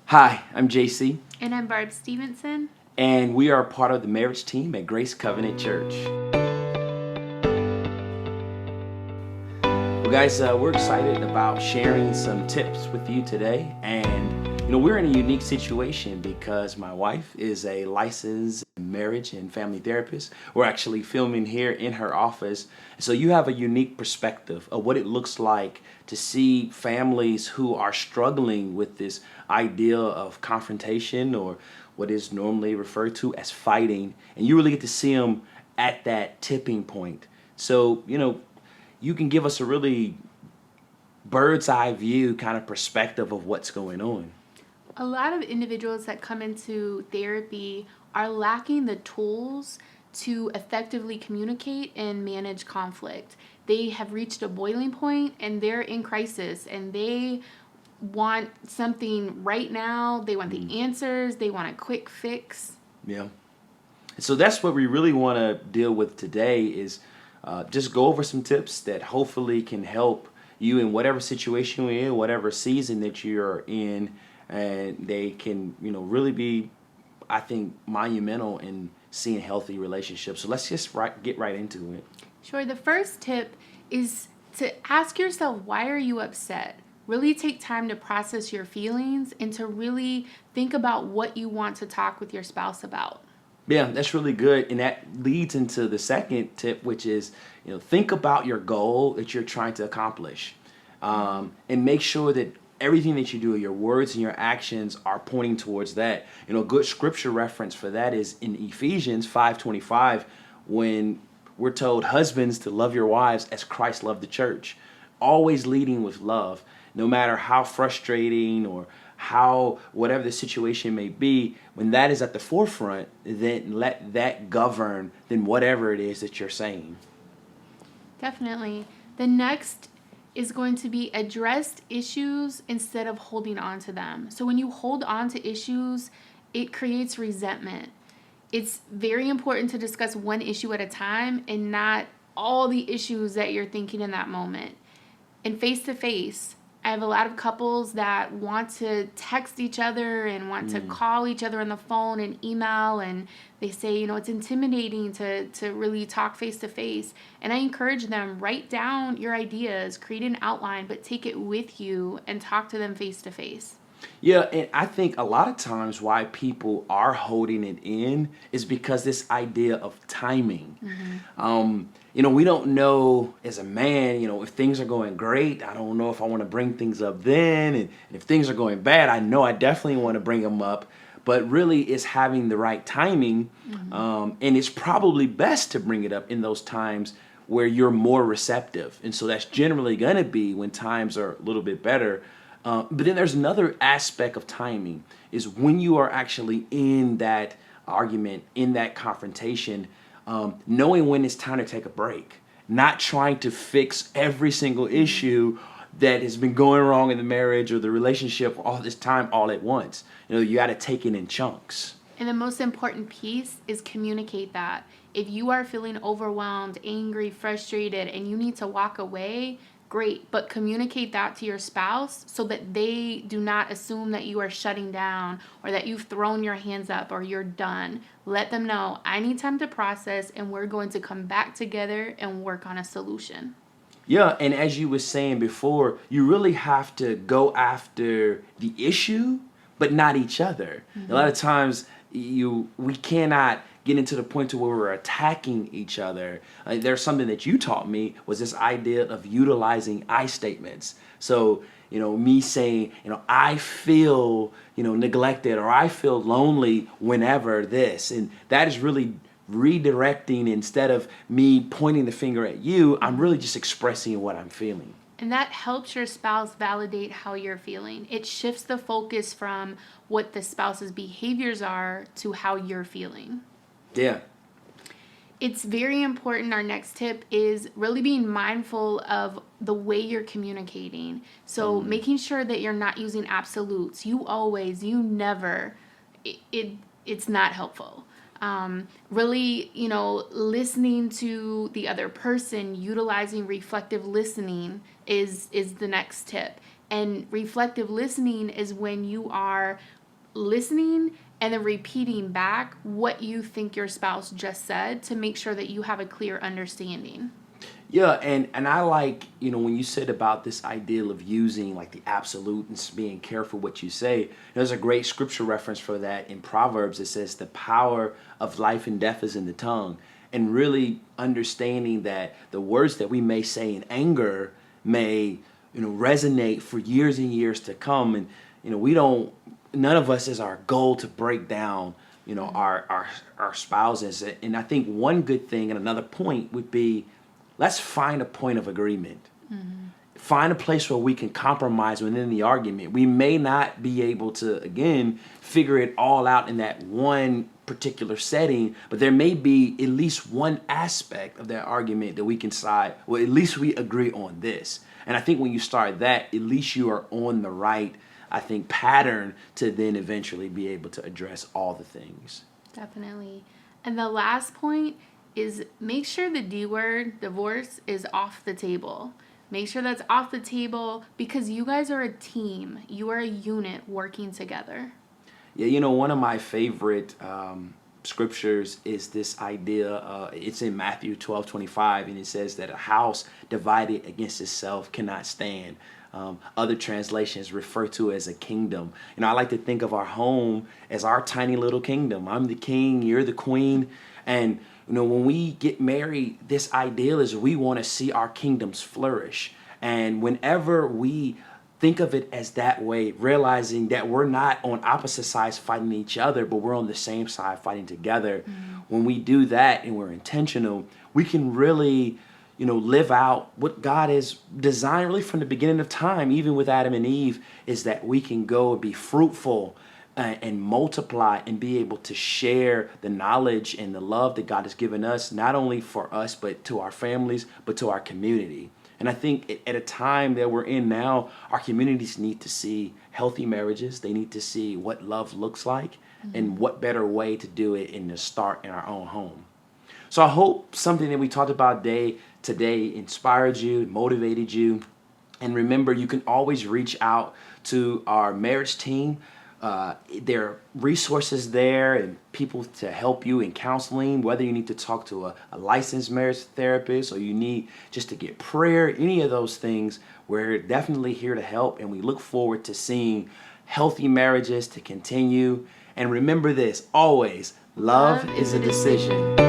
Hi, I'm JC, And I'm Barb Stephenson. and we are part of the marriage team at Grace Covenant Church. Well, guys, we're excited about sharing some tips with you today. And, we're in a unique situation because my wife is a licensed marriage and family therapist. We're actually filming here in her office. So you have a unique perspective of what it looks like to see families who are struggling with this idea of confrontation or what is normally referred to as fighting. And you really get to see them at that tipping point. So, you can give us a really bird's eye view kind of perspective of what's going on. A lot of individuals that come into therapy are lacking the tools to effectively communicate and manage conflict. They have reached a boiling point and they're in crisis and they want something right now. They want the answers. They want a quick fix. Yeah. So that's what we really want to deal with today is just go over some tips that hopefully can help you in whatever situation you're in, whatever season that you're in, and they can, really be, I think, monumental in seeing healthy relationships. So let's just get right into it. Sure. The first tip is to ask yourself, why are you upset? Really take time to process your feelings and to really think about what you want to talk with your spouse about. Yeah, that's really good. And that leads into the second tip, which is, think about your goal that you're trying to accomplish. And make sure that everything that you do, your words and your actions are pointing towards that. A good scripture reference for that is in Ephesians 5:25, when we're told husbands to love your wives as Christ loved the church, always leading with love, no matter how frustrating or how whatever the situation may be. When that is at the forefront, then let that govern then whatever it is that you're saying. Definitely. The next is going to be addressed issues instead of holding on to them. So when you hold on to issues, it creates resentment. It's very important to discuss one issue at a time and not all the issues that you're thinking in that moment. And face to face, I have a lot of couples that want to text each other and want to call each other on the phone and email, and they say, it's intimidating to really talk face to face. And I encourage them, write down your ideas, create an outline, but take it with you and talk to them face to face. Yeah, and I think a lot of times why people are holding it in is because this idea of timing. We don't know as a man, if things are going great, I don't know if I want to bring things up then. And if things are going bad, I know I definitely want to bring them up. But really, it's having the right timing. And it's probably best to bring it up in those times where you're more receptive. And so that's generally going to be when times are a little bit better. But then there's another aspect of timing is when you are actually in that argument, in that confrontation, knowing when it's time to take a break, not trying to fix every single issue that has been going wrong in the marriage or the relationship all this time all at once. You got to take it in chunks. And the most important piece is communicate that. If you are feeling overwhelmed, angry, frustrated, and you need to walk away, great, but communicate that to your spouse so that they do not assume that you are shutting down or that you've thrown your hands up or you're done. Let them know, I need time to process and we're going to come back together and work on a solution. Yeah, and as you were saying before, you really have to go after the issue, but not each other. A lot of times we cannot get into the point to where we're attacking each other. There's something that you taught me was this idea of utilizing I statements. So, me saying, I feel, neglected or I feel lonely whenever this. And that is really redirecting instead of me pointing the finger at you. I'm really just expressing what I'm feeling. And that helps your spouse validate how you're feeling. It shifts the focus from what the spouse's behaviors are to how you're feeling. Yeah. It's very important. Our next tip is really being mindful of the way you're communicating. So making sure that you're not using absolutes. You always, you never. It's not helpful. Really, listening to the other person, utilizing reflective listening is the next tip. And reflective listening is when you are listening and then repeating back what you think your spouse just said to make sure that you have a clear understanding. Yeah, and I like, when you said about this ideal of using like the absolute and being careful what you say, there's a great scripture reference for that in Proverbs. It says the power of life and death is in the tongue. And really understanding that the words that we may say in anger may, resonate for years and years to come. And, none of us is our goal to break down, our spouses. And I think one good thing and another point would be, let's find a point of agreement. Find a place where we can compromise within the argument. We may not be able to, again, figure it all out in that one particular setting, but there may be at least one aspect of that argument that we can side, well, at least we agree on this. And I think when you start that, at least you are on the right, I think, pattern to then eventually be able to address all the things. Definitely. And the last point is make sure the D word, divorce, is off the table. Make sure that's off the table because you guys are a team. You are a unit working together. Yeah, one of my favorite scriptures is this idea. It's in Matthew 12:25, and it says that a house divided against itself cannot stand. Other translations refer to it as a kingdom. I like to think of our home as our tiny little kingdom. I'm the king, you're the queen. And when we get married, this ideal is we want to see our kingdoms flourish. And whenever we think of it as that way, realizing that we're not on opposite sides fighting each other, but we're on the same side fighting together. When we do that and we're intentional, we can really, live out what God has designed really from the beginning of time, even with Adam and Eve, is that we can go and be fruitful and multiply and be able to share the knowledge and the love that God has given us, not only for us, but to our families, but to our community. And I think at a time that we're in now, our communities need to see healthy marriages. They need to see what love looks like and what better way to do it than to start in our own home. So I hope something that we talked about today inspired you, motivated you. And remember, you can always reach out to our marriage team. There are resources there and people to help you in counseling, whether you need to talk to a licensed marriage therapist or you need just to get prayer, any of those things. We're definitely here to help, and we look forward to seeing healthy marriages to continue. And remember this, always, love is a decision.